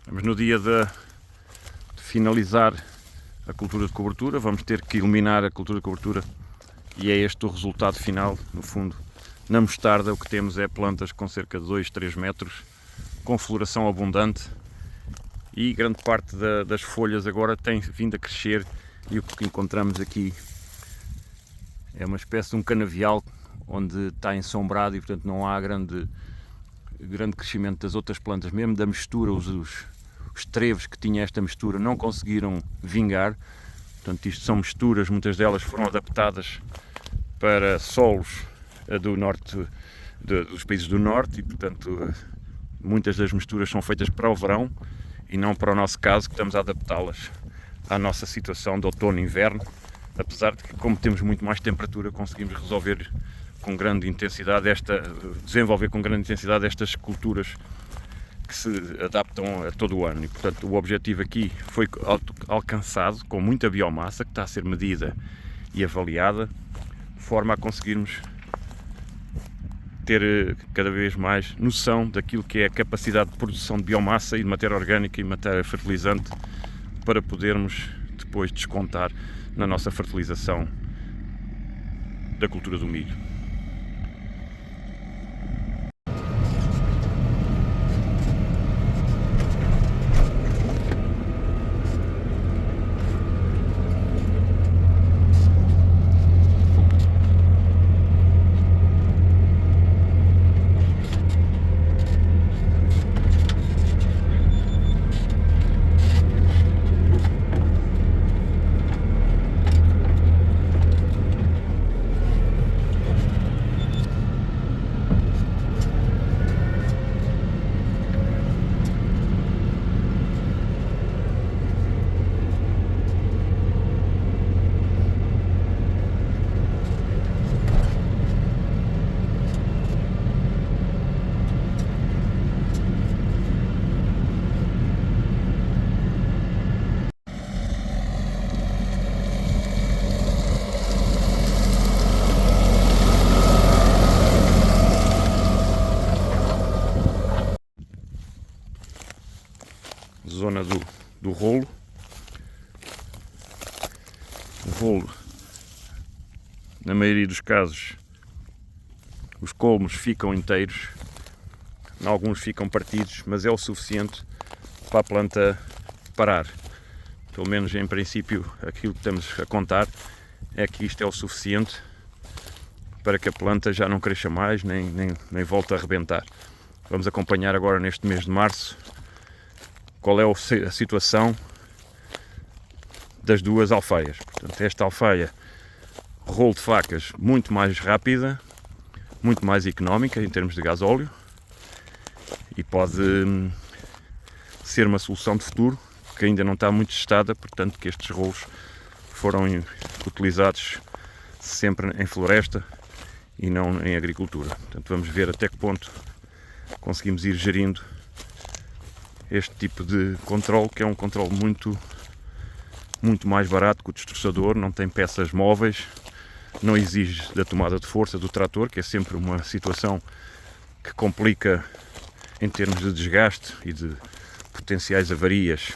Estamos no dia de finalizar a cultura de cobertura, vamos ter que eliminar a cultura de cobertura e é este o resultado final. No fundo, na mostarda o que temos é plantas com cerca de 2, 3 metros, com floração abundante, e grande parte das folhas agora tem vindo a crescer, e o que encontramos aqui é uma espécie de um canavial onde está ensombrado e portanto não há grande crescimento das outras plantas, mesmo da mistura. Os treves que tinha esta mistura não conseguiram vingar. Portanto, isto são misturas, muitas delas foram adaptadas para solos do norte, dos países do norte, e portanto muitas das misturas são feitas para o verão e não para o nosso caso, que estamos a adaptá-las à nossa situação de outono e inverno, apesar de que, como temos muito mais temperatura, conseguimos desenvolver com grande intensidade estas culturas que se adaptam a todo o ano. E portanto o objetivo aqui foi alcançado com muita biomassa que está a ser medida e avaliada, de forma a conseguirmos ter cada vez mais noção daquilo que é a capacidade de produção de biomassa e de matéria orgânica e matéria fertilizante, para podermos depois descontar na nossa fertilização da cultura do milho. Zona do rolo. O rolo, na maioria dos casos, os colmos ficam inteiros, em alguns ficam partidos, mas é o suficiente para a planta parar. Pelo menos em princípio aquilo que estamos a contar é que isto é o suficiente para que a planta já não cresça mais, nem volte a arrebentar. Vamos acompanhar agora neste mês de março qual é a situação das duas alfaias. Portanto, esta alfaia, rolo de facas, muito mais rápida, muito mais económica em termos de gasóleo, e pode ser uma solução de futuro, que ainda não está muito testada, portanto que estes rolos foram utilizados sempre em floresta e não em agricultura. Portanto, vamos ver até que ponto conseguimos ir gerindo este tipo de controle, que é um controle muito mais barato que o destroçador, não tem peças móveis, não exige da tomada de força do trator, que é sempre uma situação que complica em termos de desgaste e de potenciais avarias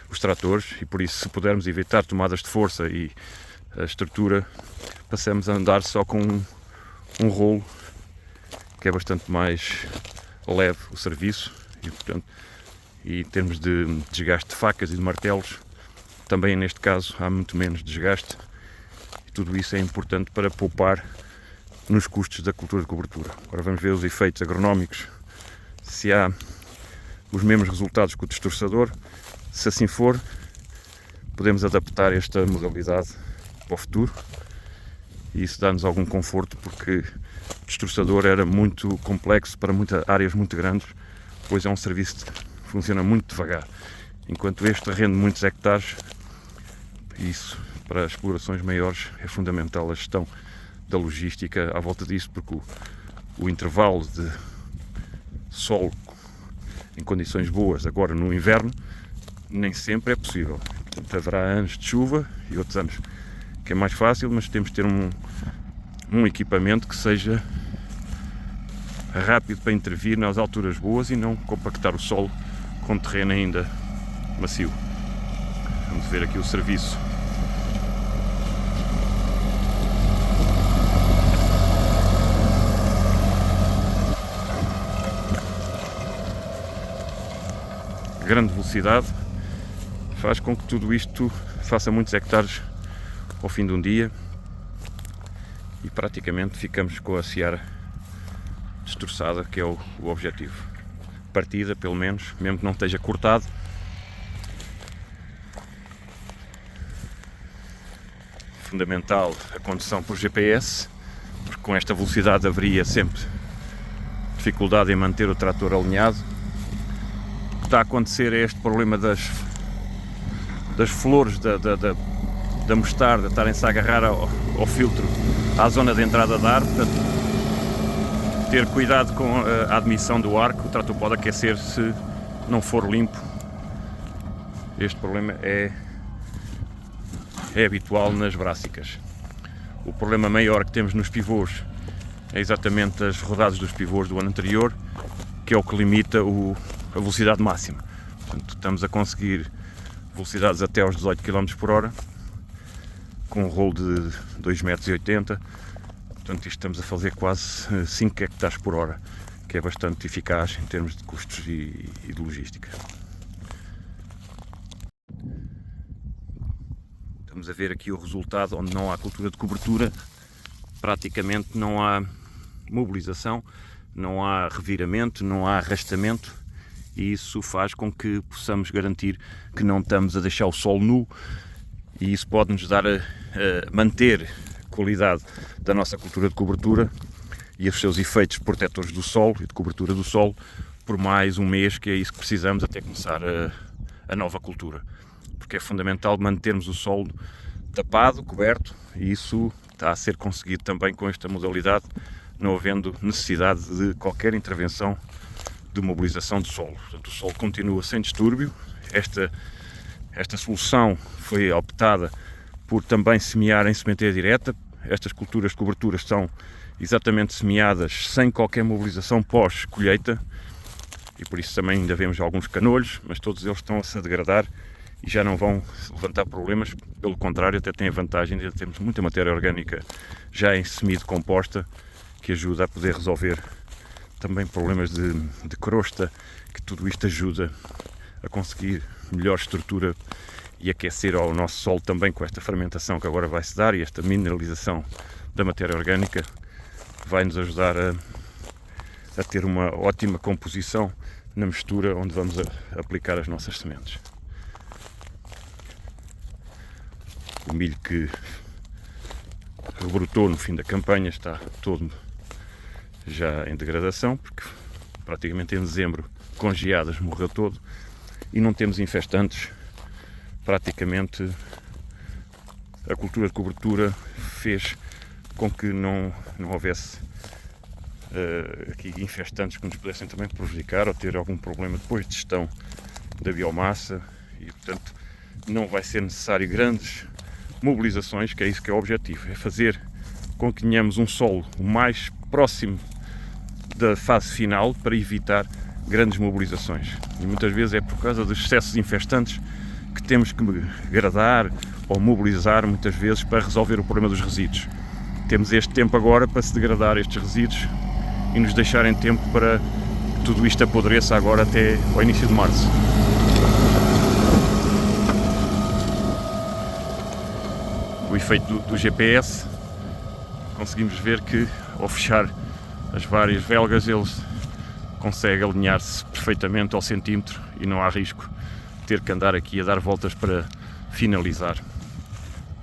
os tratores, e por isso, se pudermos evitar tomadas de força e a estrutura, passamos a andar só com um rolo que é bastante mais leve o serviço, e portanto, e em termos de desgaste de facas e de martelos, também neste caso há muito menos desgaste, e tudo isso é importante para poupar nos custos da cultura de cobertura. Agora vamos ver os efeitos agronómicos, se há os mesmos resultados que o destroçador. Se assim for, podemos adaptar esta modalidade para o futuro, e isso dá-nos algum conforto, porque o destroçador era muito complexo para áreas muito grandes, pois é um serviço que funciona muito devagar, enquanto este rende muitos hectares. Isso, para explorações maiores, é fundamental a gestão da logística à volta disso, porque o intervalo de solo em condições boas agora no inverno nem sempre é possível. Portanto, haverá anos de chuva e outros anos que é mais fácil, mas temos de ter um equipamento que seja rápido para intervir nas alturas boas e não compactar o solo com terreno ainda macio. Vamos ver aqui o serviço. Grande velocidade faz com que tudo isto faça muitos hectares ao fim de um dia e praticamente ficamos com a seara destroçada, que é o objetivo. Partida, pelo menos, mesmo que não esteja cortado. Fundamental a condução por GPS, porque com esta velocidade haveria sempre dificuldade em manter o trator alinhado. O que está a acontecer é este problema das flores da mostarda estarem-se a agarrar ao filtro, à zona de entrada de ar. Portanto, ter cuidado com a admissão do ar, que o trator pode aquecer se não for limpo. Este problema é habitual nas brássicas. O problema maior que temos nos pivôs é exatamente as rodadas dos pivôs do ano anterior, que é o que limita a velocidade máxima. Portanto, estamos a conseguir velocidades até aos 18 km/h, com um rolo de 2,80 m. Portanto, isto estamos a fazer quase 5 hectares por hora, que é bastante eficaz em termos de custos e de logística. Estamos a ver aqui o resultado, onde não há cultura de cobertura, praticamente não há mobilização, não há reviramento, não há arrastamento, e isso faz com que possamos garantir que não estamos a deixar o solo nu, e isso pode nos dar a manter a qualidade da nossa cultura de cobertura e os seus efeitos protetores do solo e de cobertura do solo por mais um mês, que é isso que precisamos até começar a nova cultura. Porque é fundamental mantermos o solo tapado, coberto, e isso está a ser conseguido também com esta modalidade, não havendo necessidade de qualquer intervenção de mobilização do solo. Portanto, o solo continua sem distúrbio. Esta solução foi optada por também semear em sementeira direta. Estas culturas de cobertura são exatamente semeadas sem qualquer mobilização pós-colheita, e por isso também ainda vemos alguns canolhos, mas todos eles estão a se degradar e já não vão levantar problemas. Pelo contrário, até tem a vantagem de termos muita matéria orgânica já em semi-decomposta, que ajuda a poder resolver também problemas de crosta, que tudo isto ajuda a conseguir melhor estrutura e aquecer ao nosso solo também, com esta fermentação que agora vai se dar, e esta mineralização da matéria orgânica vai nos ajudar a ter uma ótima composição na mistura onde vamos aplicar as nossas sementes. O milho que brotou no fim da campanha está todo já em degradação, porque praticamente em dezembro, com geadas, morreu todo, e não temos infestantes. Praticamente a cultura de cobertura fez com que não houvesse aqui infestantes que nos pudessem também prejudicar ou ter algum problema depois de gestão da biomassa, e portanto não vai ser necessário grandes mobilizações, que é isso que é o objetivo, é fazer com que tenhamos um solo o mais próximo da fase final para evitar grandes mobilizações. E muitas vezes é por causa dos excessos infestantes que temos que gradar ou mobilizar muitas vezes para resolver o problema dos resíduos. Temos este tempo agora para se degradar estes resíduos e nos deixarem tempo para que tudo isto apodreça agora até ao início de março. O efeito do GPS, conseguimos ver que ao fechar as várias velgas ele consegue alinhar-se perfeitamente ao centímetro e não há risco de ter que andar aqui a dar voltas para finalizar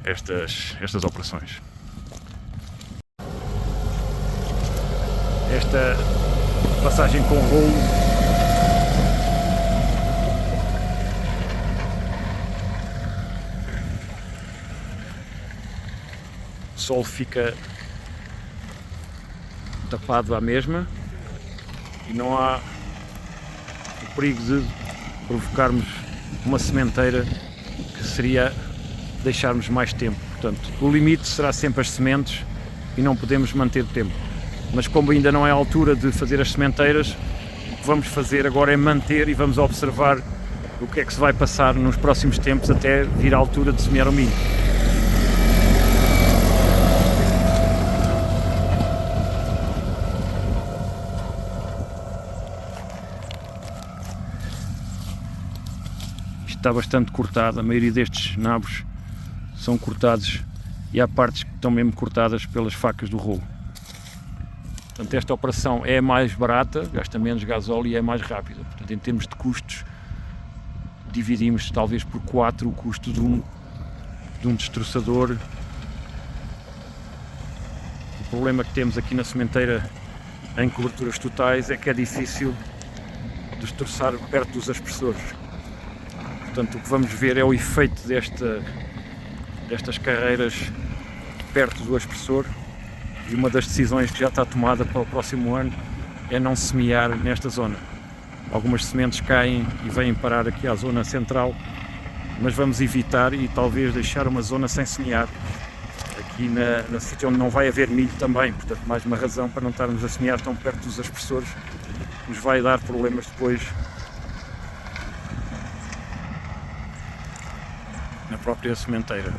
estas operações. Esta passagem com rolo o solo fica tapado à mesma e não há o perigo de provocarmos uma sementeira, que seria deixarmos mais tempo. Portanto, o limite será sempre as sementes e não podemos manter tempo. mas como ainda não é a altura de fazer as sementeiras, o que vamos fazer agora é manter e vamos observar o que é que se vai passar nos próximos tempos até vir a altura de semear o milho. Isto está bastante cortado, a maioria destes nabos são cortados e há partes que estão mesmo cortadas pelas facas do rolo. Portanto, esta operação é mais barata, gasta menos gasóleo e é mais rápida. Portanto, em termos de custos, dividimos talvez por 4 o custo de um destroçador. O problema que temos aqui na sementeira em coberturas totais é que é difícil destroçar perto dos aspersores. Portanto, o que vamos ver é o efeito destas carreiras perto do aspersor, e uma das decisões que já está tomada para o próximo ano é não semear nesta zona. Algumas sementes caem e vêm parar aqui à zona central, mas vamos evitar e talvez deixar uma zona sem semear aqui na sítio onde não vai haver milho também. Portanto, mais uma razão para não estarmos a semear tão perto dos aspersores, nos vai dar problemas depois na própria sementeira.